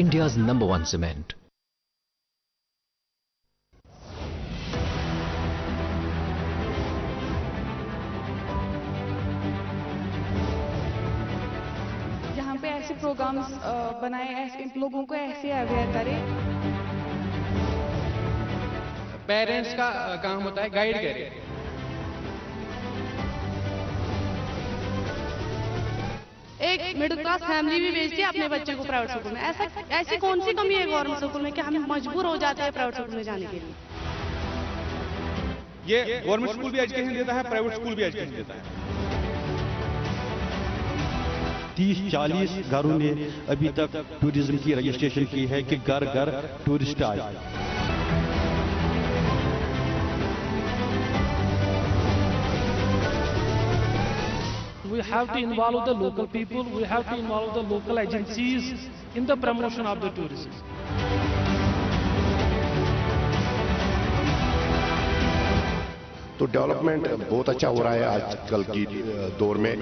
India's #1 cement. यहाँ पे ऐसे प्रोग्राम्स बनाए, इन लोगों को ऐसे अवेयर करें। पेरेंट्स का काम होता है गाइड करें। एक मिडिल क्लास फैमिली भी भेजती है अपने बच्चे को प्राइवेट स्कूल में। ऐसी कौन सी कमी है गवर्नमेंट स्कूल में कि हम मजबूर हो जाते हैं प्राइवेट स्कूल में जाने के लिए। ये गवर्नमेंट स्कूल भी एजुकेशन देता है, प्राइवेट स्कूल भी एजुकेशन देता है। 30-40 घरों ने अभी तक टूरिज्म की रजिस्ट्रेशन की है कि घर घर टूरिस्ट आए। We have to involve the local people, we have to involve the local agencies in the promotion of the tourism. तो डेवलपमेंट बहुत अच्छा हो रहा है आजकल की दौर में।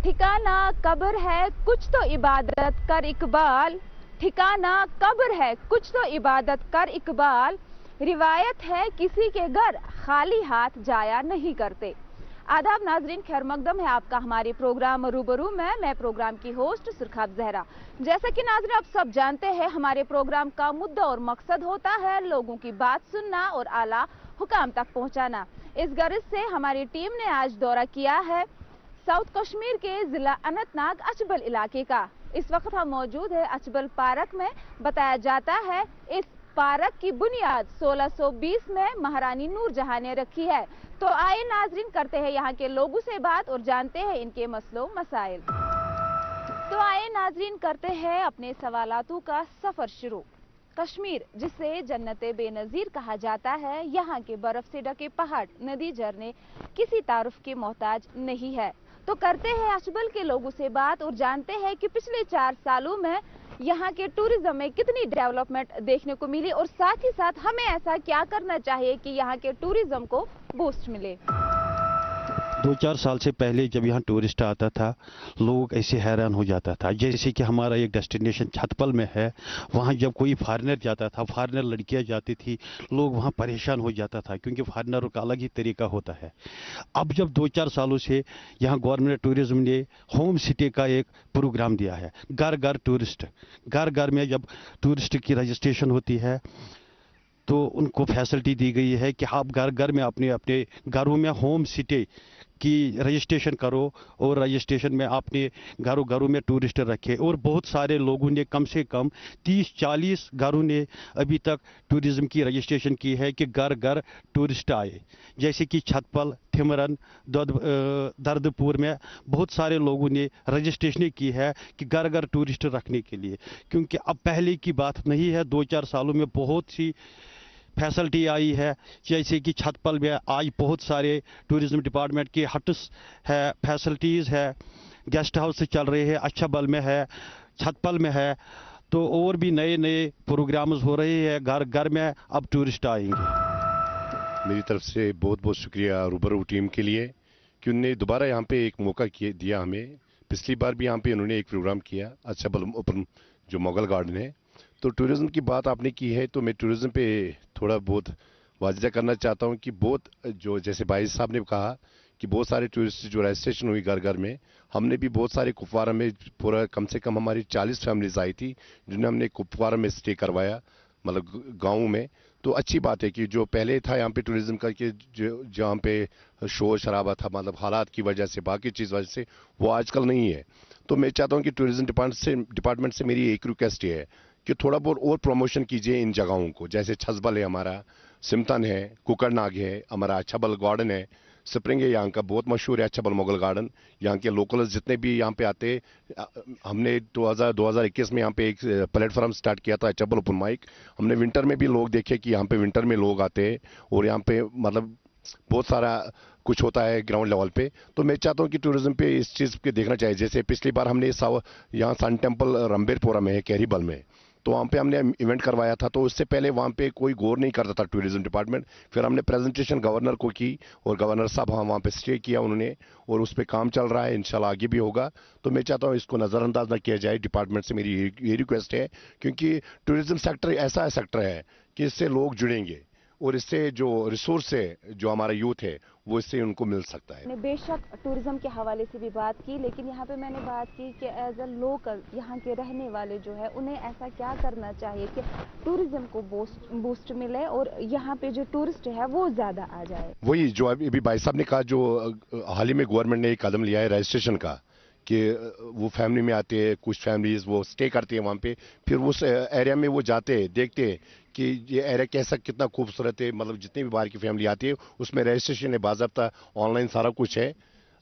ठिकाना कब्र है कुछ तो इबादत कर इकबाल, ठिकाना कब्र है कुछ तो इबादत कर इकबाल, रिवायत है किसी के घर खाली हाथ जाया नहीं करते। आदाब नाजरीन, खैर मकदम है आपका हमारे प्रोग्राम रूबरू में। मैं प्रोग्राम की होस्ट सुरखाब जहरा। जैसा कि नाजरीन आप सब जानते हैं, हमारे प्रोग्राम का मुद्दा और मकसद होता है लोगों की बात सुनना और आला हुकाम तक पहुंचाना। इस गर्ज से हमारी टीम ने आज दौरा किया है साउथ कश्मीर के जिला अनंतनाग अचबल इलाके का। इस वक्त हम मौजूद है अचबल पार्क में। बताया जाता है इस पार्क की बुनियाद 1620 में महारानी नूरजहां ने रखी है। तो आइए नाजरीन करते हैं यहाँ के लोगों से बात और जानते हैं इनके मसलों मसाइल। तो आइए नाजरीन करते हैं अपने सवालातों का सफर शुरू। कश्मीर, जिसे जन्नते बेनजीर कहा जाता है, यहाँ के बर्फ से ढके पहाड़, नदी, झरने किसी तारुफ के मोहताज नहीं है। तो करते हैं अचबल के लोगों से बात और जानते हैं कि पिछले 4 सालों में यहाँ के टूरिज्म में कितनी डेवलपमेंट देखने को मिली और साथ ही साथ हमें ऐसा क्या करना चाहिए कि यहाँ के टूरिज्म को बूस्ट मिले। 2-4 साल से पहले जब यहाँ टूरिस्ट आता था, लोग ऐसे हैरान हो जाता था। जैसे कि हमारा एक डेस्टिनेशन छतपल में है, वहाँ जब कोई फॉरेनर जाता था, फॉरेनर लड़कियाँ जाती थी, लोग वहाँ परेशान हो जाता था क्योंकि फॉरेनरों का अलग ही तरीका होता है। अब जब 2-4 सालों से यहाँ गवर्नमेंट टूरिज्म ने होम स्टे का एक प्रोग्राम दिया है, घर घर टूरिस्ट, घर घर में जब टूरिस्ट की रजिस्ट्रेशन होती है तो उनको फैसिलिटी दी गई है कि आप घर घर में अपने अपने घरों में होम स्टे की रजिस्ट्रेशन करो और रजिस्ट्रेशन में अपने घरों घरों में टूरिस्ट रखे। और बहुत सारे लोगों ने, कम से कम 30-40 घरों ने अभी तक टूरिज्म की रजिस्ट्रेशन की है कि घर घर टूरिस्ट आए। जैसे कि छतपल, थिमरन, दर्दपुर में बहुत सारे लोगों ने रजिस्ट्रेशन की है कि घर घर टूरिस्ट रखने के लिए। क्योंकि अब पहले की बात नहीं है, 2-4 सालों में बहुत सी फैसिलिटी आई है। जैसे कि छतपल में आज बहुत सारे टूरिज्म डिपार्टमेंट के हट्स है, फैसिलिटीज़ है, गेस्ट हाउस चल रहे हैं, अचबल में है, छतपल में है। तो और भी नए नए प्रोग्राम्स हो रहे हैं, घर घर में अब टूरिस्ट आएंगे। मेरी तरफ से बहुत बहुत शुक्रिया रूबरू टीम के लिए कि उन्होंने दोबारा यहाँ पे एक मौका दिया हमें। पिछली बार भी यहाँ पे उन्होंने एक प्रोग्राम किया अचबल ओपन, जो मुगल गार्डन है। तो टूरिज्म की बात आपने की है तो मैं टूरिज्म पे थोड़ा बहुत वाजिदा करना चाहता हूँ कि बहुत जो जैसे भाई साहब ने कहा कि बहुत सारे टूरिस्ट जो रजिस्ट्रेशन हुई घर घर में, हमने भी बहुत सारे कुपवारा में पूरा कम से कम हमारी 40 फैमिलीज आई थी जिन्हें हमने कुपवारा में स्टे करवाया, मतलब गाँव में। तो अच्छी बात है कि जो पहले था यहाँ पे टूरिज्म का कि जो जहाँ पे शोर शराबा था, मतलब हालात की वजह से, बाकी चीज़ वजह से, वो आजकल नहीं है। तो मैं चाहता हूँ कि टूरिज्म डिपार्टमेंट से मेरी एक रिक्वेस्ट है कि थोड़ा बहुत और प्रमोशन कीजिए इन जगहों को। जैसे छतबल है हमारा, सिमतन है, कुकरनाग है, हमारा अचबल गार्डन है, स्प्रिंग है यहाँ का बहुत मशहूर है अचबल मुगल गार्डन। यहाँ के लोकल्स जितने भी यहाँ पे आते, हमने 2021 में यहाँ पे एक प्लेटफॉर्म स्टार्ट किया था अचबल ओपन माइक। हमने विंटर में भी लोग देखे कि यहाँ पे विंटर में लोग आते हैं और यहाँ पे मतलब बहुत सारा कुछ होता है ग्राउंड लेवल पे। तो मैं चाहता हूँ कि टूरिज्म पे इस चीज़ पे देखना चाहिए। जैसे पिछली बार हमने यहाँ सन टेम्पल रंबीरपुरा में है, कैरीबल में, तो वहाँ पे हमने इवेंट करवाया था, तो उससे पहले वहाँ पे कोई गौर नहीं करता था टूरिज्म डिपार्टमेंट। फिर हमने प्रेजेंटेशन गवर्नर को की और गवर्नर साहब वहाँ पे स्टे किया उन्होंने, और उस पर काम चल रहा है, इंशाल्लाह आगे भी होगा। तो मैं चाहता हूँ इसको नज़रअंदाज ना किया जाए, डिपार्टमेंट से मेरी ये रिक्वेस्ट है, क्योंकि टूरिज्म सेक्टर ऐसा सेक्टर है कि इससे लोग जुड़ेंगे और इससे जो रिसोर्स है, जो हमारा यूथ है, वो इससे उनको मिल सकता है। मैंने बेशक टूरिज्म के हवाले से भी बात की, लेकिन यहाँ पे मैंने बात की कि एज अ लोकल यहाँ के रहने वाले जो है उन्हें ऐसा क्या करना चाहिए कि टूरिज्म को बूस्ट मिले और यहाँ पे जो टूरिस्ट है वो ज़्यादा आ जाए। वही जो अभी भाई साहब ने कहा, जो हाल ही में गवर्नमेंट ने एक कदम लिया है रजिस्ट्रेशन का, कि वो फैमिली में आते हैं, कुछ फैमिलीज वो स्टे करती है वहाँ पे, फिर उस एरिया में वो जाते हैं, देखते हैं कि ये एरिया कैसा, कितना खूबसूरत है, मतलब जितनी भी बाहर की फैमिली आती है उसमें रजिस्ट्रेशन है, बाज़ाब्ता ऑनलाइन सारा कुछ है,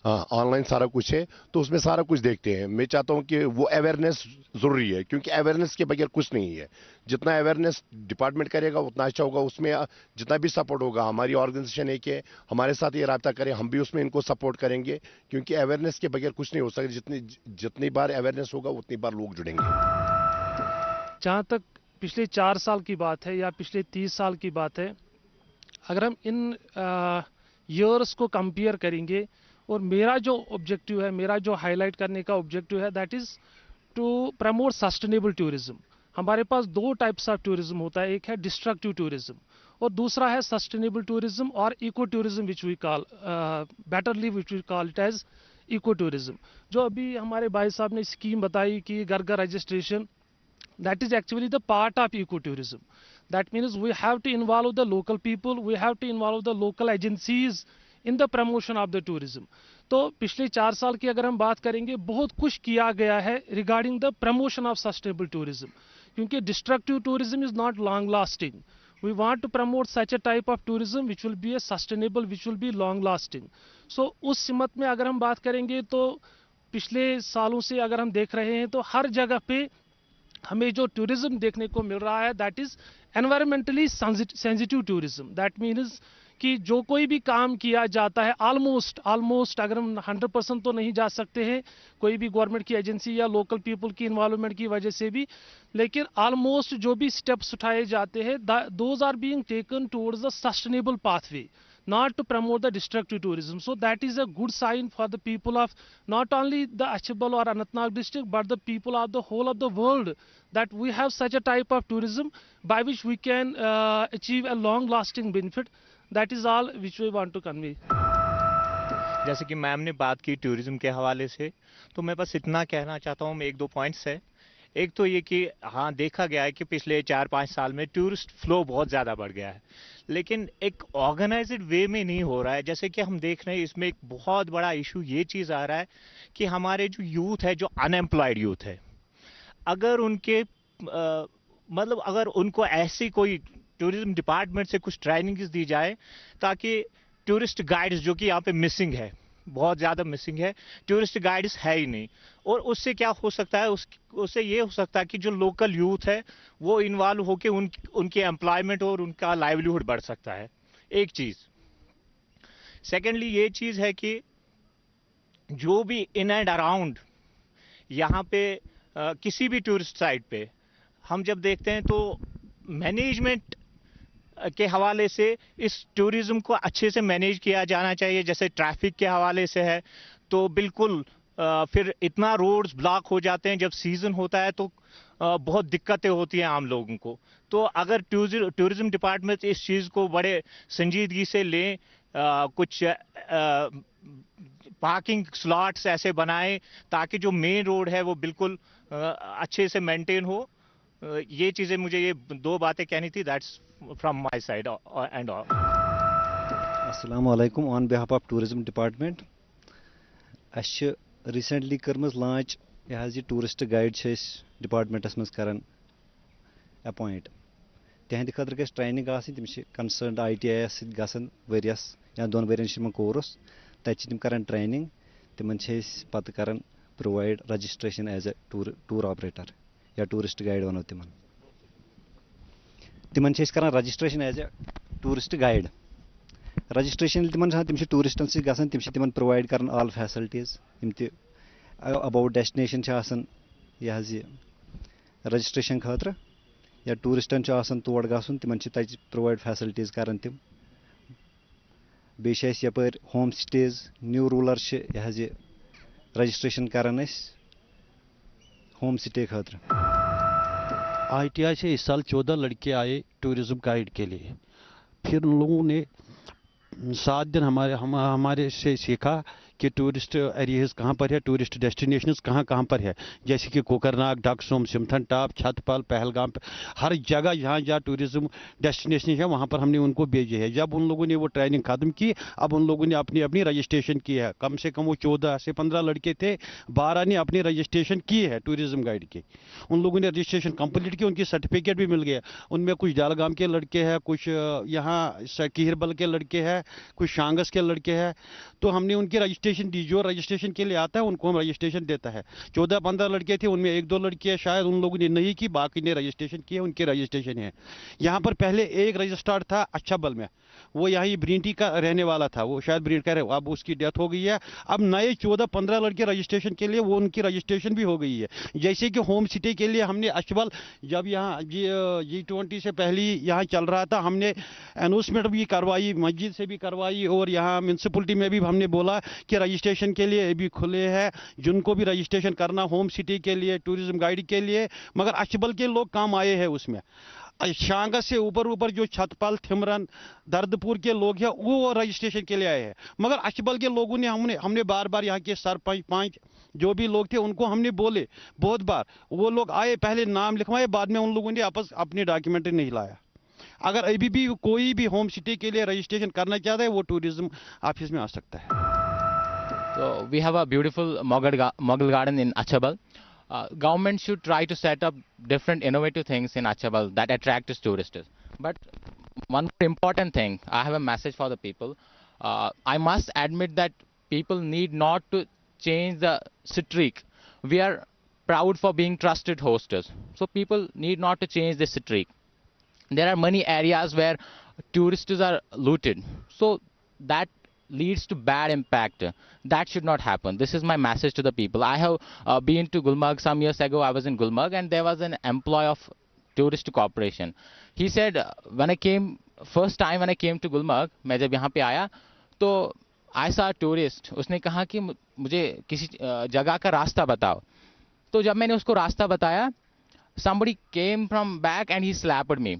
हाँ ऑनलाइन सारा कुछ है, तो उसमें सारा कुछ देखते हैं। मैं चाहता हूँ कि वो अवेयरनेस ज़रूरी है, क्योंकि अवेयरनेस के बगैर कुछ नहीं है। जितना अवेयरनेस डिपार्टमेंट करेगा उतना अच्छा होगा, उसमें जितना भी सपोर्ट होगा, हमारी ऑर्गेनाइजेशन है कि हमारे साथ ये रब्ता करें, हम भी उसमें इनको सपोर्ट करेंगे, क्योंकि अवेयरनेस के बगैर कुछ नहीं हो सकता। जितनी बार अवेयरनेस होगा उतनी बार लोग जुड़ेंगे। जहाँ तक पिछले 4 साल की बात है या पिछले 30 साल की बात है, अगर हम इन ईयर्स को कंपेयर करेंगे, और मेरा जो ऑब्जेक्टिव है, मेरा जो हाईलाइट करने का ऑब्जेक्टिव है, that is to promote sustainable tourism. हमारे पास 2 टाइप्स ऑफ टूरिज्म होता है, एक है डिस्ट्रक्टिव टूरिज्म और दूसरा है सस्टेनेबल टूरिज्म और eco tourism, which we call betterly which we call it as eco tourism. जो अभी हमारे भाई साहब ने स्कीम बताई कि घर घर registration, that is actually the part of ecotourism. That means we have to involve the local people, we have to involve the local agencies in the promotion of the tourism. तो पिछले 4 साल की अगर हम बात करेंगे, बहुत कुछ किया गया है regarding the promotion of sustainable tourism, क्योंकि destructive tourism is not long lasting. We want to promote such a type of tourism which will be a sustainable, which will be long lasting. So उस सिमत में अगर हम बात करेंगे तो पिछले सालों से अगर हम देख रहे हैं तो हर जगह पे हमें जो टूरिज्म देखने को मिल रहा है, that is environmentally sensitive tourism. That means कि जो कोई भी काम किया जाता है, ऑलमोस्ट अगर हम 100% तो नहीं जा सकते हैं कोई भी गवर्नमेंट की एजेंसी या लोकल पीपल की इन्वॉल्वमेंट की वजह से भी, लेकिन ऑलमोस्ट जो भी स्टेप्स उठाए जाते हैं, those are being taken towards the sustainable pathway, not to promote the destructive tourism. So that is a good sign for the people of not only the Achibal or Anantnag district, but the people of the whole of the world, that we have such a type of tourism by which we can achieve a long lasting benefit. That is all which we want to convey. जैसे कि ma'am ने बात की tourism के हवाले से, तो मैं बस इतना कहना चाहता हूँ, 1-2 पॉइंट्स है। एक तो ये कि हाँ, देखा गया है कि पिछले 4-5 साल में टूरिस्ट फ्लो बहुत ज़्यादा बढ़ गया है, लेकिन एक ऑर्गेनाइज्ड वे में नहीं हो रहा है। जैसे कि हम देख रहे हैं, इसमें एक बहुत बड़ा इशू ये चीज़ आ रहा है कि हमारे जो यूथ है, जो अनएम्प्लॉयड यूथ है, अगर उनके मतलब अगर उनको ऐसी कोई टूरिज्म डिपार्टमेंट से कुछ ट्रेनिंग्स दी जाए, ताकि टूरिस्ट गाइड्स, जो कि यहाँ पे मिसिंग है, बहुत ज़्यादा मिसिंग है, टूरिस्ट गाइड्स है ही नहीं, और उससे क्या हो सकता है, उससे ये हो सकता है कि जो लोकल यूथ है वो इन्वॉल्व होकर उनके एम्प्लॉयमेंट और उनका लाइवलीहुड बढ़ सकता है, एक चीज़। सेकेंडली ये चीज़ है कि जो भी इन एंड अराउंड यहाँ पे किसी भी टूरिस्ट साइट पे हम जब देखते हैं, तो मैनेजमेंट के हवाले से इस टूरिज्म को अच्छे से मैनेज किया जाना चाहिए। जैसे ट्रैफिक के हवाले से है, तो बिल्कुल फिर इतना रोड्स ब्लॉक हो जाते हैं जब सीज़न होता है, तो बहुत दिक्कतें होती हैं आम लोगों को। तो अगर टूरिज्म डिपार्टमेंट इस चीज़ को बड़े संजीदगी से लें, कुछ पार्किंग स्लॉट्स ऐसे बनाएं ताकि जो मेन रोड है वो बिल्कुल अच्छे से मेंटेन हो। ये चीज़ें, मुझे ये 2 बातें कहनी थी। That's from my side and all. Assalamu alaikum. On behalf of Tourism Department, ashe recently karmas launch as a tourist guide chase department as karan appoint. Tehand khadr ke training asin tim concerned ITIS sit gasan various ya don various course tach tim karan training tim chase pat karan provide registration as a tour operator ya tourist guide one timan. تمن کران registration as a tourist guide. Registration تمن تم ٹورسٹن سی گژھان، تم تمن provide کران all facilities M تہ about destination آسان یہ حظ یہ رجسٹریشن خاطر. या टूरिस्टन तोड़ गसुन तिमन तत प्रोवाइड फैसिलिटीज करन तिम बेश यपर होम स्टेज न्यू रूलर यह रजिस्ट्रेशन करन होम स्टे खतर। ITI से इस साल 14 लड़के आए टूरिज्म गाइड के लिए। फिर उन लोगों ने 7 दिन हमारे से सीखा कि टूरिस्ट एरियाज कहाँ पर है, टूरिस्ट डेस्टिनेशंस कहाँ कहाँ पर है, जैसे कि कोकरनाग, डकसुम, सिमथन टॉप, छतपल, पहलगाम, हर जगह जहाँ जहाँ टूरिज्म डेस्टिनेशन है वहाँ पर हमने उनको भेजे है। जब उन लोगों ने वो ट्रेनिंग ख़त्म की, अब उन लोगों ने अपनी अपनी रजिस्ट्रेशन की है। कम से कम वो 14 से 15 लड़के थे, 12 ने अपनी रजिस्ट्रेशन की है टूरिज्म गाइड की। उन लोगों ने रजिस्ट्रेशन कंप्लीट की, उनकी सर्टिफिकेट भी मिल गया। उनमें कुछ डालगाम के लड़के हैं, कुछ यहाँ कीहरबल के लड़के हैं, कुछ शांगस के लड़के हैं। तो हमने उनकी रजिस्ट्रेशन दी, जो रजिस्ट्रेशन के लिए आता है उनको हम रजिस्ट्रेशन देता है। 14-15 लड़के थे, उनमें 1-2 लड़कियां शायद उन लोगों ने नहीं की, बाकी ने रजिस्ट्रेशन किया, उनके रजिस्ट्रेशन है। यहाँ पर पहले एक रजिस्टर्ड था अच्छाबल में, वो यहाँ ब्रींटी का रहने वाला था, वो शायद ब्रींट का, अब उसकी डेथ हो गई है। अब नए 14-15 लड़के रजिस्ट्रेशन के लिए, वो उनकी रजिस्ट्रेशन भी हो गई है। जैसे कि होम स्टे के लिए हमने अच्छबल, जब यहाँ G20 से पहले यहाँ चल रहा था, हमने अनाउंसमेंट भी करवाई, मस्जिद से भी करवाई, और यहाँ म्यूनसिपलिटी में भी हमने बोला कि रजिस्ट्रेशन के लिए भी खुले हैं, जिनको भी रजिस्ट्रेशन करना होम सिटी के लिए, टूरिज्म गाइड के लिए। मगर अच्छबल के लोग काम आए हैं उसमें। शांगस से ऊपर जो छतपल, थिमरन, दर्दपुर के लोग हैं वो रजिस्ट्रेशन के लिए आए हैं। मगर अच्छबल के लोगों ने हमने बार बार यहाँ के सरपंच 5 जो भी लोग थे उनको हमने बोले बहुत बार, वो लोग आए, पहले नाम लिखवाए, बाद में उन लोगों ने अपने डॉक्यूमेंट नहीं लाया। अगर अभी भी कोई भी होम सिटी के लिए रजिस्ट्रेशन करना चाहता है वो टूरिज्म ऑफिस में आ सकता है। So we have a beautiful Mughal garden in Achabal. Government should try to set up different innovative things in Achabal that attract tourists. But one important thing, I have a message for the people. I must admit that people need not to change the streak. We are proud for being trusted hostess. So people need not to change the streak. There are many areas where tourists are looted. So that leads to bad impact. That should not happen. This is my message to the people. I have been to Gulmarg some years ago. I was in Gulmarg and there was an employee of tourist corporation. He said first time when I came to Gulmarg, मैं जब यहाँ पे आया तो I saw a tourist. उसने कहा कि मुझे किसी जगह का रास्ता बताओ। तो जब मैंने उसको रास्ता बताया, somebody came from back and he slapped me.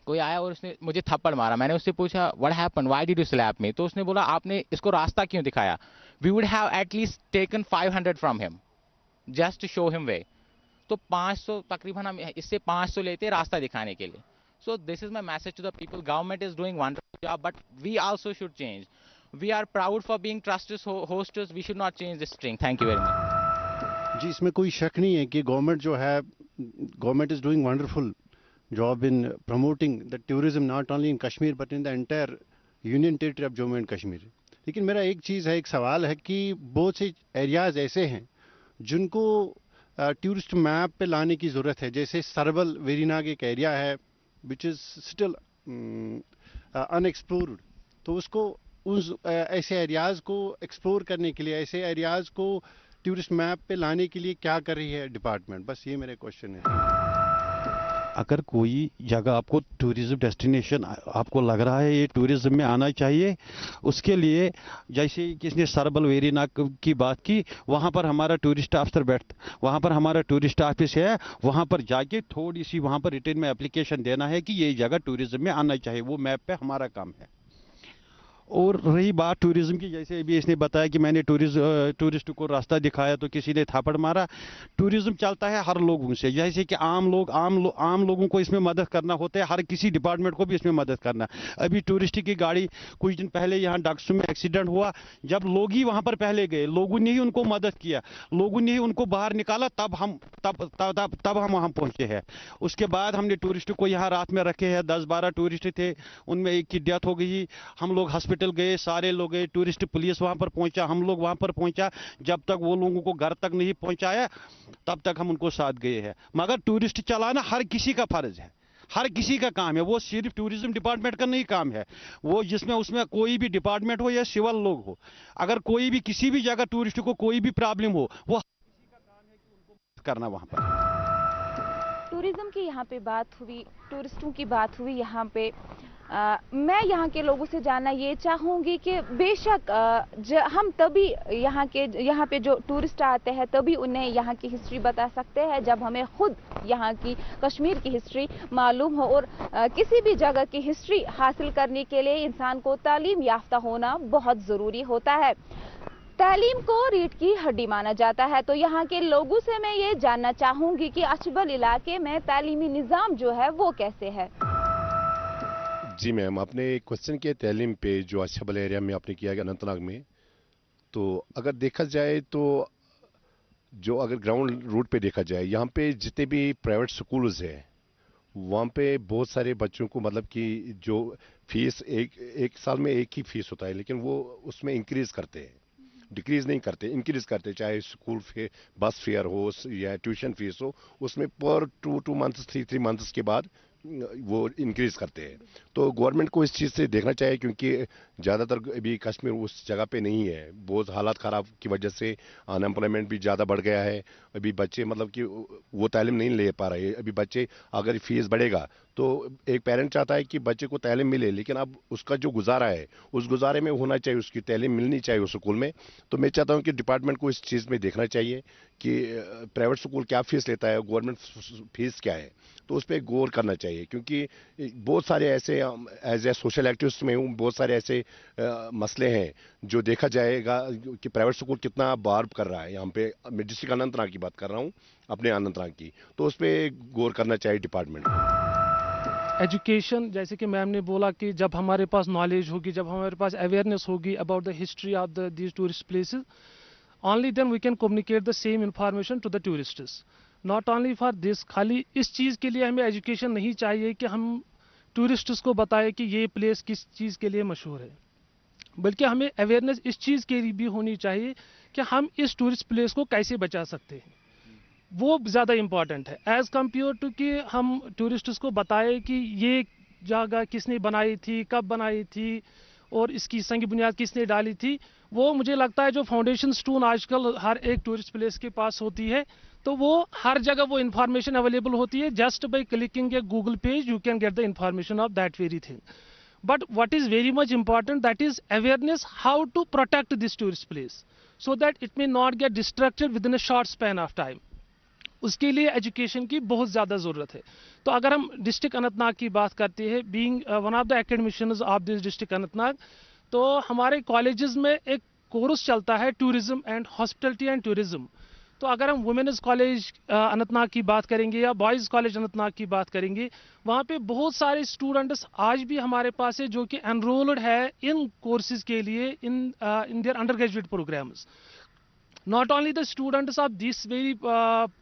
कोई आया और उसने मुझे थप्पड़ मारा। मैंने उससे पूछा what happened, why did you slap me? तो उसने बोला आपने इसको रास्ता क्यों दिखाया? We would have at least taken 500 from him just to show him way. तो 500 तकरीबन हम इससे 500 लेते रास्ता दिखाने के लिए। So this is my message to the people. Government is doing wonderful job, but we also should change. We are proud for being trusted hostess. We should not change this string. Thank you very much. जी, इसमें कोई शक नहीं है कि government is doing wonderful job in promoting the tourism not only in Kashmir but in the entire union territory of Jammu and Kashmir. लेकिन मेरा एक चीज़ है, एक सवाल है कि बहुत से एरियाज़ ऐसे हैं जिनको टूरिस्ट मैप पे लाने की ज़रूरत है। जैसे सरबल वेरीनाग एक एरिया है विच इज़ स्टिल अनएक्सप्लोर्ड, तो उसको ऐसे एरियाज़ को एक्सप्लोर करने के लिए, ऐसे एरियाज़ को टूरिस्ट मैप पे लाने के लिए क्या कर रही है डिपार्टमेंट? बस ये मेरे क्वेश्चन है। अगर कोई जगह आपको टूरिज्म डेस्टिनेशन आपको लग रहा है ये टूरिज्म में आना चाहिए, उसके लिए जैसे किसने सरबल वेरीनाग की बात की, वहाँ पर हमारा टूरिस्ट अफसर वहाँ पर हमारा टूरिस्ट ऑफिस है, वहाँ पर जाके थोड़ी सी वहाँ पर रिटर्न में एप्लीकेशन देना है कि ये जगह टूरिज्म में आना चाहिए। वो मैप पे हमारा काम है। और रही बात टूरिज्म की, जैसे अभी इसने बताया कि मैंने टूरिस्ट को रास्ता दिखाया तो किसी ने थापड़ मारा। टूरिज्म चलता है हर लोगों से, जैसे कि आम लोगों को इसमें मदद करना होता है, हर किसी डिपार्टमेंट को भी इसमें मदद करना। अभी टूरिस्ट की गाड़ी कुछ दिन पहले यहाँ डकसू में एक्सीडेंट हुआ, जब लोग ही वहाँ पर पहले गए, लोगों ने ही उनको मदद किया, लोगों ने ही उनको बाहर निकाला, तब हम वहाँ पहुँचे हैं। उसके बाद हमने टूरिस्ट को यहाँ रात में रखे हैं, 10-12 टूरिस्ट थे, उनमें एक की डेथ हो गई। हम लोग हॉस्पिटल गए, सारे लोग गए, टूरिस्ट पुलिस वहां पर पहुंचा, हम लोग वहां पर पहुंचा, जब तक वो लोगों को घर तक नहीं पहुंचाया तब तक हम उनको साथ गए हैं। मगर टूरिस्ट चलाना हर किसी का फर्ज है, हर किसी का काम है, वो सिर्फ टूरिज्म डिपार्टमेंट का नहीं काम है। वो जिसमें उसमें कोई भी डिपार्टमेंट हो या सिविल लोग हो, अगर कोई भी किसी भी जगह टूरिस्ट को कोई भी प्रॉब्लम हो, वो किसी का काम है कि उनको करना वहां पर। टूरिज्म की यहाँ पे बात हुई, टूरिस्टों की बात हुई यहाँ पे, मैं यहाँ के लोगों से जानना ये चाहूँगी कि बेशक हम तभी यहाँ पे जो टूरिस्ट आते हैं तभी उन्हें यहाँ की हिस्ट्री बता सकते हैं जब हमें खुद यहाँ की कश्मीर की हिस्ट्री मालूम हो, और किसी भी जगह की हिस्ट्री हासिल करने के लिए इंसान को तालीम याफ्ता होना बहुत ज़रूरी होता है। तालीम को रीढ़ की हड्डी माना जाता है, तो यहाँ के लोगों से मैं ये जानना चाहूँगी कि अचबल इलाके में तालीमी निज़ाम जो है वो कैसे है। जी मैम, आपने क्वेश्चन किया तालीम पे जो अछबल एरिया में आपने किया अनंतनाग में, तो अगर देखा जाए तो जो अगर ग्राउंड रूट पे देखा जाए यहाँ पे जितने भी प्राइवेट स्कूल्स है वहाँ पे बहुत सारे बच्चों को मतलब कि जो फीस एक साल में एक ही फीस होता है, लेकिन वो उसमें इंक्रीज करते हैं, डिक्रीज नहीं करते, इंक्रीज करते, चाहे स्कूल फे बस फेयर हो या ट्यूशन फीस हो, उसमें पर 2 मंथ्स 3 मंथ्स के बाद वो इंक्रीज करते हैं। तो गवर्नमेंट को इस चीज़ से देखना चाहिए, क्योंकि ज़्यादातर अभी कश्मीर उस जगह पे नहीं है, बहुत हालात ख़राब की वजह से अनएम्प्लॉयमेंट भी ज़्यादा बढ़ गया है। अभी बच्चे मतलब कि वो तालीम नहीं ले पा रहे। अभी बच्चे अगर फीस बढ़ेगा तो एक पेरेंट चाहता है कि बच्चे को तालीम मिले, लेकिन अब उसका जो गुजारा है उस गुजारे में होना चाहिए, उसकी तालीम मिलनी चाहिए उस स्कूल में। तो मैं चाहता हूँ कि डिपार्टमेंट को इस चीज़ में देखना चाहिए कि प्राइवेट स्कूल क्या फीस लेता है, गवर्नमेंट फीस क्या है, तो उस पर गौर करना चाहिए। क्योंकि बहुत सारे ऐसे एज ए सोशल एक्टिविस्ट में हूँ, बहुत सारे ऐसे मसले हैं जो देखा जाएगा कि प्राइवेट स्कूल कितना बार कर रहा है। यहाँ पे मैं डिस्ट्रिक्ट अनंतनाग की बात कर रहा हूँ, अपने अनंतनाग की, तो उस पर गौर करना चाहिए डिपार्टमेंट। एजुकेशन, जैसे कि मैम ने बोला कि जब हमारे पास नॉलेज होगी, जब हमारे पास अवेयरनेस होगी about the history of these tourist places, only then we can communicate the same information to the tourists. Not only for this, खाली इस चीज़ के लिए हमें एजुकेशन नहीं चाहिए कि हम टूरिस्ट्स को बताएं कि ये प्लेस किस चीज़ के लिए मशहूर है, बल्कि हमें अवेयरनेस इस चीज़ के लिए भी होनी चाहिए कि हम इस टूरिस्ट प्लेस को कैसे बचा सकते हैं। वो ज़्यादा इम्पॉर्टेंट है एज़ कम्पेयर टू कि हम टूरिस्ट्स को बताएं कि ये जगह किसने बनाई थी, कब बनाई थी और इसकी संग बुनियाद किसने डाली थी। वो मुझे लगता है जो फाउंडेशन स्टोन आजकल हर एक टूरिस्ट प्लेस के पास होती है, तो वो हर जगह वो इन्फॉर्मेशन अवेलेबल होती है। Just by clicking A Google page you can get the information of that very thing. But what is very much important, that is awareness how to protect this tourist place so that it may not get destructed within a short span of time. उसके लिए education की बहुत ज़्यादा ज़रूरत है। तो अगर हम डिस्ट्रिक्ट अनंतनाग की बात करते हैं, being one of the academicians of this district Anantnag, तो हमारे कॉलेजेस में एक कोर्स चलता है tourism and hospitality and tourism. तो अगर हम वुमेन्स कॉलेज अनंतनाग की बात करेंगे या बॉयज़ कॉलेज अनंतनाग की बात करेंगे, वहाँ पे बहुत सारे स्टूडेंट्स आज भी हमारे पास है जो कि एनरोल्ड है इन कोर्सेज के लिए in their undergraduate programs. Not only the students of this very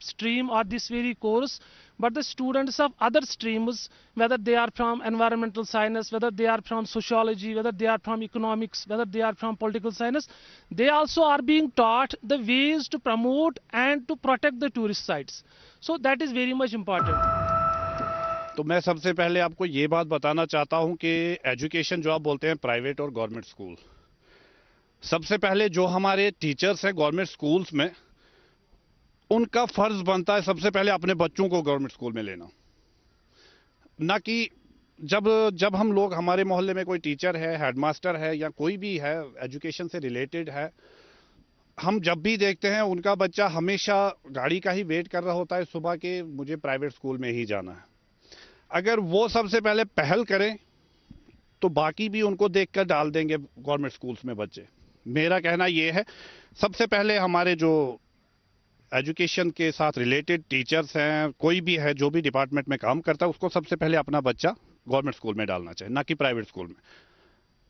stream or this very course, but the students of other streams, whether they are from environmental science, whether they are from sociology, whether they are from economics, whether they are from political science, they also are being taught the ways to promote and to protect the tourist sites. So that is very much important. तो मैं सबसे पहले आपको ये बात बताना चाहता हूँ कि एजुकेशन जो आप बोलते हैं प्राइवेट और गवर्नमेंट स्कूल, सबसे पहले जो हमारे टीचर्स हैं गवर्नमेंट स्कूल्स में, उनका फर्ज बनता है सबसे पहले अपने बच्चों को गवर्नमेंट स्कूल में लेना। ना कि जब हम लोग, हमारे मोहल्ले में कोई टीचर है, हेडमास्टर है या कोई भी है एजुकेशन से रिलेटेड है, हम जब भी देखते हैं उनका बच्चा हमेशा गाड़ी का ही वेट कर रहा होता है सुबह के, मुझे प्राइवेट स्कूल में ही जाना है। अगर वो सबसे पहले पहल करें तो बाकी भी उनको देखकर डाल देंगे गवर्नमेंट स्कूल्स में बच्चे। मेरा कहना ये है, सबसे पहले हमारे जो एजुकेशन के साथ रिलेटेड टीचर्स हैं, कोई भी है जो भी डिपार्टमेंट में काम करता है, उसको सबसे पहले अपना बच्चा गवर्नमेंट स्कूल में डालना चाहिए, ना कि प्राइवेट स्कूल में।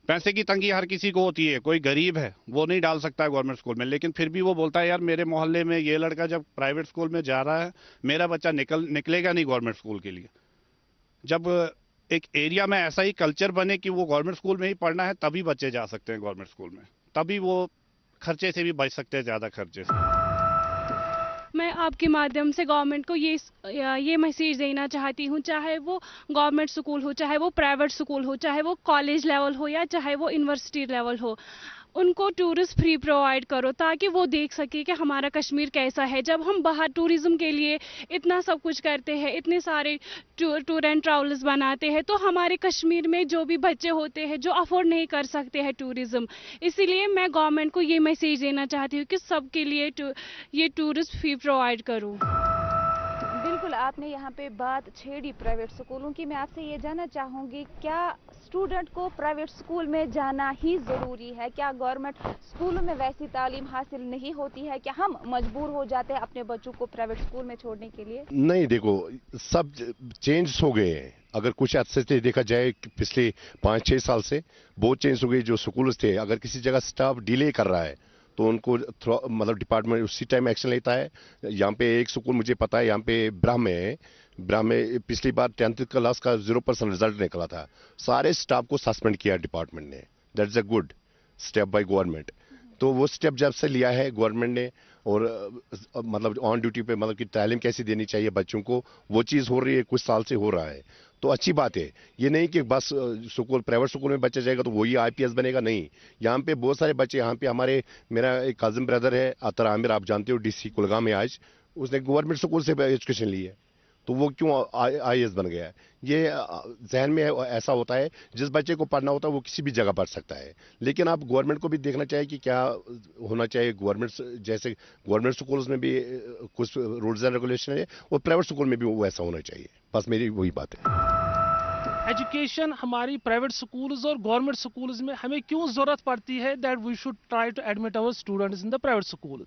पैसे की तंगी हर किसी को होती है, कोई गरीब है वो नहीं डाल सकता है गवर्नमेंट स्कूल में, लेकिन फिर भी वो बोलता है यार मेरे मोहल्ले में ये लड़का जब प्राइवेट स्कूल में जा रहा है, मेरा बच्चा निकलेगा नहीं गवर्नमेंट स्कूल के लिए। जब एक एरिया में ऐसा ही कल्चर बने कि वो गवर्नमेंट स्कूल में ही पढ़ना है, तभी बच्चे जा सकते हैं गवर्नमेंट स्कूल में, तभी वो खर्चे से भी बच सकते हैं, ज़्यादा खर्चे से। मैं आपके माध्यम से गवर्नमेंट को ये मैसेज देना चाहती हूँ, चाहे वो गवर्नमेंट स्कूल हो, चाहे वो प्राइवेट स्कूल हो, चाहे वो कॉलेज लेवल हो या चाहे वो यूनिवर्सिटी लेवल हो, ان کو ٹورسٹ فری پرووائڈ کرو تاکہ وہ دیکھ سکے کہ ہمارا کشمیر کیسا ہے. جب ہم باہر ٹوریزم کے لیے اتنا سب کچھ کرتے ہیں, اتنے سارے ٹور اینڈ ٹریولز بناتے ہیں, تو ہمارے کشمیر میں جو بھی بچے ہوتے ہیں جو افورڈ نہیں کر سکتے ہیں ٹوریزم, اسی لیے میں گورنمنٹ کو یہ میسیج دینا چاہتی ہوں کہ سب کے لیے یہ ٹورسٹ فری پرووائڈ کروں. بالکل آپ نے یہاں پہ بات چھیڑی پرائیویٹ سکولوں کی. میں آپ سے یہ جاننا چاہوں گی, کیا اسٹوڈنٹ کو پرائیویٹ سکول میں جانا ہی ضروری ہے؟ کیا گورنمنٹ سکولوں میں ویسی تعلیم حاصل نہیں ہوتی ہے؟ کیا ہم مجبور ہو جاتے ہیں اپنے بچوں کو پرائیویٹ سکول میں چھوڑنے کے لیے؟ نہیں, دیکھو سب چینج ہو گئے ہیں. اگر کچھ عرصے سے دیکھا جائے پچھلے 5-6 سال سے بہت چینج ہو گئی. جو سکولز تھے, اگر کسی جگہ سٹاف ڈیلے کر رہا ہے تو ان کو مطلب ڈپارٹمنٹ اسی ٹائم ایکشن لیتا ہے. یہاں پہ ایک سکول مجھے پتا ہے, یہاں پہ برہم ہے, برہم میں پچھلی بار 10th کلاس کا 0% رزلٹ نکلا تھا. سارے سٹاف کو سسپینڈ کیا ڈپارٹمنٹ نے. That is a good step by government. تو وہ اسٹیپ جب سے لیا ہے گورنمنٹ نے, اور مطلب آن ڈیوٹی پہ مطلب کہ تعلیم کیسی دینی چاہیے بچوں کو, وہ چیز ہو رہی ہے, کچھ سال سے ہو رہا ہے, تو اچھی بات ہے. یہ نہیں کہ بس سکول پرائیویٹ سکول میں بچہ جائے گا تو وہی IPS بنے گا, نہیں. یہاں پہ بہت سارے بچے, یہاں پہ ہمارے میرا ایک کازم بردر ہے عطر عامر, آپ جانتے ہو, DC کلگام میں آج, اس نے گورنمنٹ سکول سے ایجوکیشن لی ہے, تو وہ کیوں IAS بن گیا ہے. یہ ذہن میں ایسا ہوتا ہے, جس بچے کو پڑھنا ہوتا ہے وہ کسی بھی جگہ پڑھ سکتا ہے. لیکن آپ گورنمنٹ کو بھی دیکھنا چاہیے کہ کیا ہونا چاہیے. گورنمنٹ جیسے گورنمنٹ سکولز میں بھی کچھ رولز اینڈ ریگولیشن ہے, اور پرائیویٹ سکول میں بھی وہ ایسا ہونا چاہیے. بس میری وہی بات ہے. ایجوکیشن ہماری پرائیویٹ سکولز اور گورنمنٹ سکولز میں ہمیں کیوں ضرورت پڑتی ہے that we should try to admit اور students in the private schools.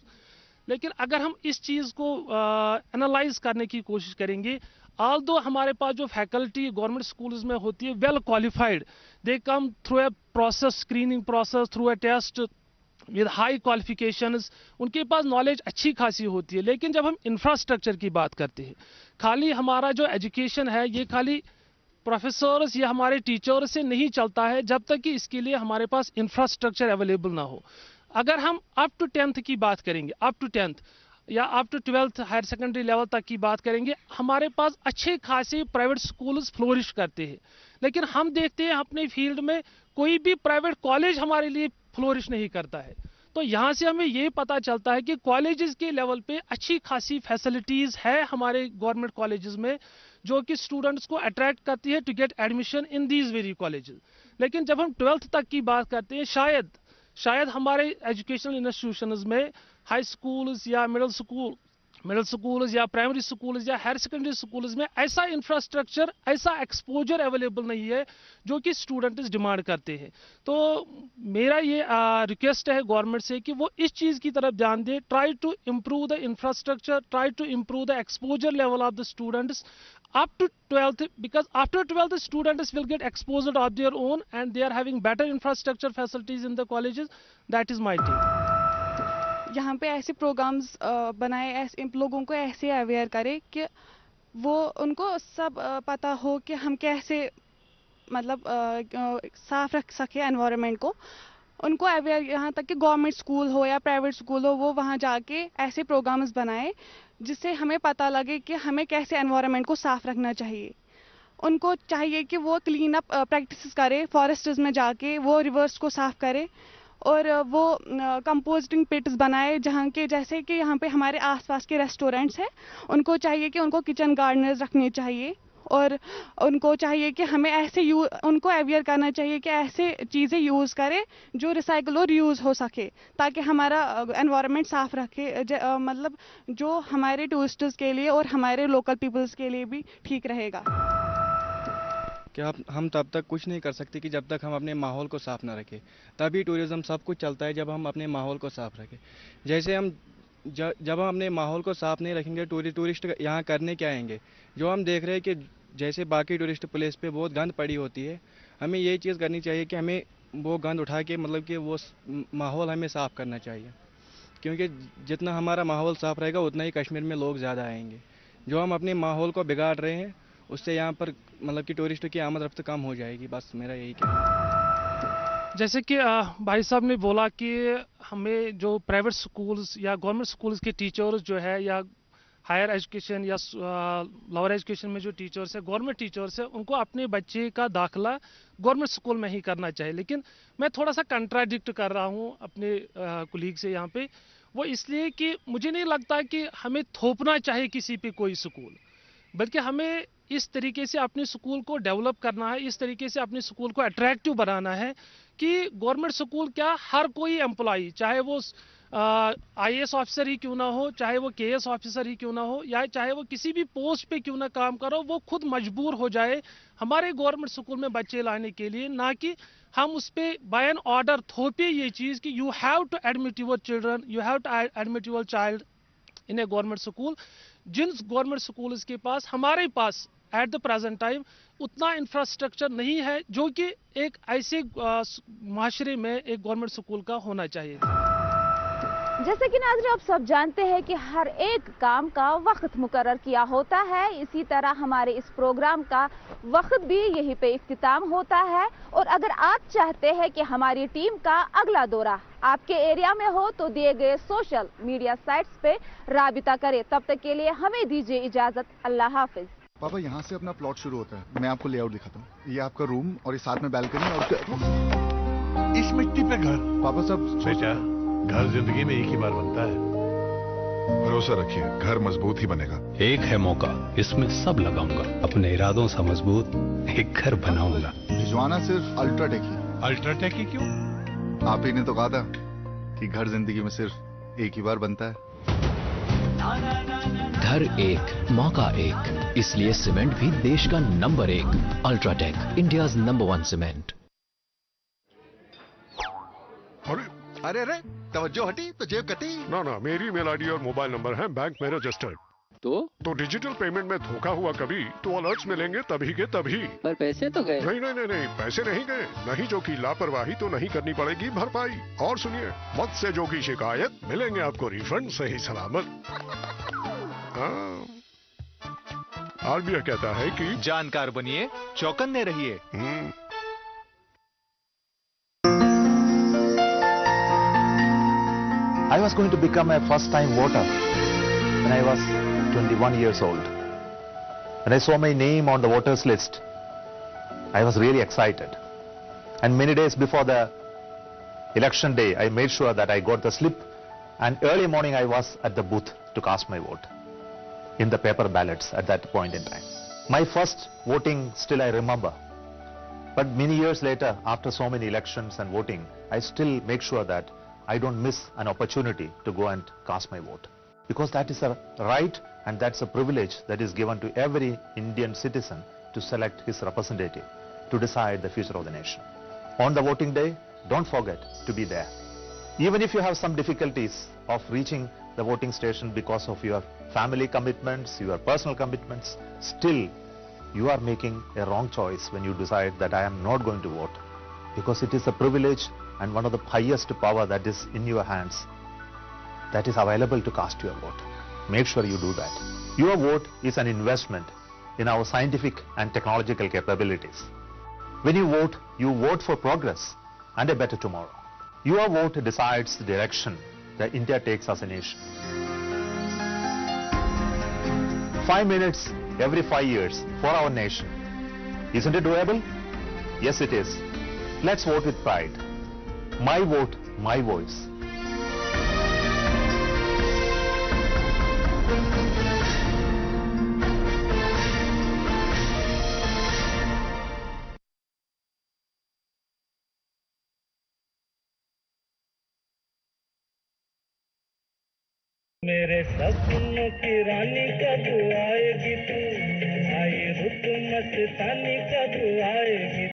لیکن اگر ہم اس چیز کو انالائز کرنے کی کوشش کریں گے, although ہمارے پاس جو فیکلٹی گورنمنٹ سکولز میں ہوتی ہے well qualified, they come through a process, screening process, through a test with high qualifications, ان کے پاس نالج اچھی خاصی ہوتی ہے. لیکن جب ہم انفراسٹرکچر کی بات کرتے ہیں, خالی ہمارا جو ایجوکیشن ہے یہ خالی پروفیسرز یا ہمارے ٹیچر سے نہیں چلتا ہے جب تک کہ اس کے لیے ہمارے پاس انفراسٹرکچر اویلیبل نہ ہو. اگر ہم اپ ٹو 10th کی بات کریں گے, اپ ٹو 10th یا up to 12th higher secondary level تک کی بات کریں گے, ہمارے پاس اچھے خاصے پرائیویٹ سکولز فلورش کرتے ہیں. لیکن ہم دیکھتے ہیں اپنے فیلڈ میں کوئی بھی پرائیویٹ کالج ہمارے لیے فلورش نہیں کرتا ہے. تو یہاں سے ہمیں یہ پتہ چلتا ہے کہ کالجز کے لیول پہ اچھی خاصی فیسلٹیز ہے ہمارے گورنمنٹ کالجز میں, جو کہ اسٹوڈنٹس کو اٹریکٹ کرتی ہے to get admission in these very colleges. لیکن جب ہم 12th تک کی بات کرتے ہیں, شاید ہمارے ایجوکیشنل انسٹیٹیوشنز میں ہائی سکولز یا مڈل سکولز یا پرائمری سکولز یا ہائر سیکنڈری سکولز میں ایسا انفراسٹرکچر, ایسا ایکسپوجر اویلیبل نہیں ہے جو کہ اسٹوڈنٹس ڈیمانڈ کرتے ہیں. تو میرا یہ ریکویسٹ ہے گورنمنٹ سے کہ وہ اس چیز کی طرف دھیان دے, try to improve the infrastructure, try to improve the exposure level of the students up to 12th, because after 12th students will get exposed of their own and they are having better infrastructure facilities in the colleges. That is my take. یہاں پہ ایسے programmes بنائے, لوگوں کو ایسے aware کرے کہ وہ ان کو سب پتہ ہو کہ ہم کیسے مطلب صاف رکھ سکے انوائرمنٹ کو. ان کو اویئر, یہاں تک کہ گورنمنٹ اسکول ہو یا پرائیویٹ اسکول ہو, وہ وہاں جا کے ایسے پروگرامز بنائے جس سے ہمیں پتہ لگے کہ ہمیں کیسے انوائرمنٹ کو صاف رکھنا چاہیے. ان کو چاہیے کہ وہ کلین اپ پریکٹسز کرے, فارسٹز میں جا کے وہ ریورس کو صاف کرے, اور وہ کمپوسٹنگ پٹس بنائے جہاں کے, جیسے کہ یہاں پہ ہمارے آس پاس کے ریسٹورینٹس ہیں, ان کو چاہیے کہ ان کو کچن گارڈنرز رکھنے چاہیے, اور ان کو چاہیے کہ ہمیں ایسے ان کو اویئر کرنا چاہیے کہ ایسے چیزیں یوز کرے جو ریسائکل اور ریوز ہو سکے, تاکہ ہمارا انوائرمنٹ صاف رکھے, مطلب جو ہمارے ٹورسٹس کے لیے اور ہمارے لوکل پیپلز کے لیے بھی ٹھیک رہے گا. کہ ہم تب تک کچھ نہیں کر سکتے کہ جب تک ہم اپنے ماحول کو صاف نہ رکھیں. تبھی ٹورزم سب کچھ چلتا ہے جب ہم اپنے ماحول کو صاف رکھیں. جیسے جب ہم اپنے ماحول کو صاف نہیں رکھیں گے, ٹورسٹ یہاں کرنے کیا آئیں گے. جو ہم دیکھ رہے ہیں کہ جیسے باقی ٹورسٹ پلیس پہ بہت گند پڑی ہوتی ہے, ہمیں یہ چیز کرنی چاہیے کہ ہمیں وہ گند اٹھا کے مطلب کہ وہ ماحول ہمیں صاف کرنا چاہیے, کیونکہ جتنا ہمارا ماحول صاف رہے گا اتنا ہی کشمیر میں لوگ زیادہ آئیں گے. جو ہم اپنے ماحول کو بگاڑ رہے ہیں اس سے یہاں پر مطلب کہ ٹورسٹ کی آمد رفت کم ہو جائے گی. بس میرا یہی کہنا ہے. جیسے کہ بھائی صاحب نے بولا کہ ہمیں جو پرائیویٹ سکولز یا گورنمنٹ سکولز کے ٹیچرز جو ہے یا हायर एजुकेशन या लोअर एजुकेशन में जो टीचर्स है, गवर्नमेंट टीचर्स है, उनको अपने बच्चे का दाखिला गवर्नमेंट स्कूल में ही करना चाहिए। लेकिन मैं थोड़ा सा कंट्राडिक्ट कर रहा हूँ अपने कुलीग से यहाँ पे, वो इसलिए कि मुझे नहीं लगता कि हमें थोपना चाहिए किसी पे कोई स्कूल, बल्कि हमें इस तरीके से अपने स्कूल को डेवलप करना है, इस तरीके से अपने स्कूल को अट्रैक्टिव बनाना है कि गवर्नमेंट स्कूल क्या, हर कोई एम्प्लॉई, चाहे वो आईएएस ऑफिसर ही क्यों ना हो, चाहे वो केएस ऑफिसर ही क्यों ना हो, या चाहे वो किसी भी पोस्ट पे क्यों ना काम करो, वो खुद मजबूर हो जाए हमारे गवर्नमेंट स्कूल में बच्चे लाने के लिए, ना कि हम उस पर बाय एन ऑर्डर थोपे ये चीज़ कि you have to admit your children, you have to admit your child in a government school. जिन गवर्नमेंट स्कूल के पास, हमारे पास एट द प्रेजेंट टाइम उतना इंफ्रास्ट्रक्चर नहीं है जो कि एक ऐसे माशरे में एक गवर्नमेंट स्कूल का होना चाहिए। जैसे कि नाज़रीन आप सब जानते हैं कि हर एक काम का वक्त मुकर्रर किया होता है, इसी तरह हमारे इस प्रोग्राम का वक्त भी यहीं पे इख्तिताम होता है। और अगर आप चाहते हैं कि हमारी टीम का अगला दौरा आपके एरिया में हो तो दिए गए सोशल मीडिया साइट्स पे राबिता करें। तब तक के लिए हमें दीजिए इजाजत, अल्लाह हाफिज। पापा यहाँ से अपना प्लॉट शुरू होता है, मैं आपको लेआउट दिखाता हूँ। ये आपका रूम और ये साथ में बैल्कनी और इस मिट्टी पे घर। पापा सब बेटा, घर जिंदगी में एक ही बार बनता है। भरोसा रखिए, घर मजबूत ही बनेगा। एक है मौका, इसमें सब लगाऊंगा, अपने इरादों से मजबूत एक घर बनाऊंगा। भिजवाना सिर्फ अल्ट्राटेक ही। अल्ट्राटेक ही क्यों? आप ही ने तो कहा था कि घर जिंदगी में सिर्फ एक ही बार बनता है। घर एक, मौका एक, इसलिए सीमेंट भी देश का number 1। UltraTech, India's number 1 cement. अरे अरे, तवज्जो हटी तो जेब कटी। ना ना, मेरी मेल आईडी और मोबाइल नंबर है बैंक में रजिस्टर्ड। तो डिजिटल पेमेंट में धोखा हुआ कभी तो अलर्ट्स मिलेंगे तभी के तभी। पर पैसे तो गए। नहीं नहीं नहीं नहीं, पैसे नहीं गए। नहीं जो की लापरवाही तो नहीं करनी पड़ेगी भरपाई। और सुनिए, मत से जो की शिकायत, मिलेंगे आपको रिफंड सही सलामत। आरबीआई कहता है कि जानकार बनिए, चौकन्ने रहिए। I was going to become a first-time voter when I was 21 years old. When I saw my name on the voters list, I was really excited. And many days before the election day, I made sure that I got the slip, and early morning I was at the booth to cast my vote in the paper ballots at that point in time. My first voting still I remember. But many years later, after so many elections and voting, I still make sure that I don't miss an opportunity to go and cast my vote. Because that is a right and that's a privilege that is given to every Indian citizen to select his representative to decide the future of the nation. On the voting day, don't forget to be there. Even if you have some difficulties of reaching the voting station because of your family commitments, your personal commitments, still you are making a wrong choice when you decide that I am not going to vote. Because it is a privilege and one of the highest power that is in your hands that is available to cast your vote. Make sure you do that. Your vote is an investment in our scientific and technological capabilities. When you vote for progress and a better tomorrow. Your vote decides the direction that India takes as a nation. 5 minutes every 5 years for our nation. Isn't it doable? Yes, it is. Let's vote with pride. My vote, my voice. मेरे सपनों की रानी कब आएगी तू, आई रुत मस्तानी कब आएगी।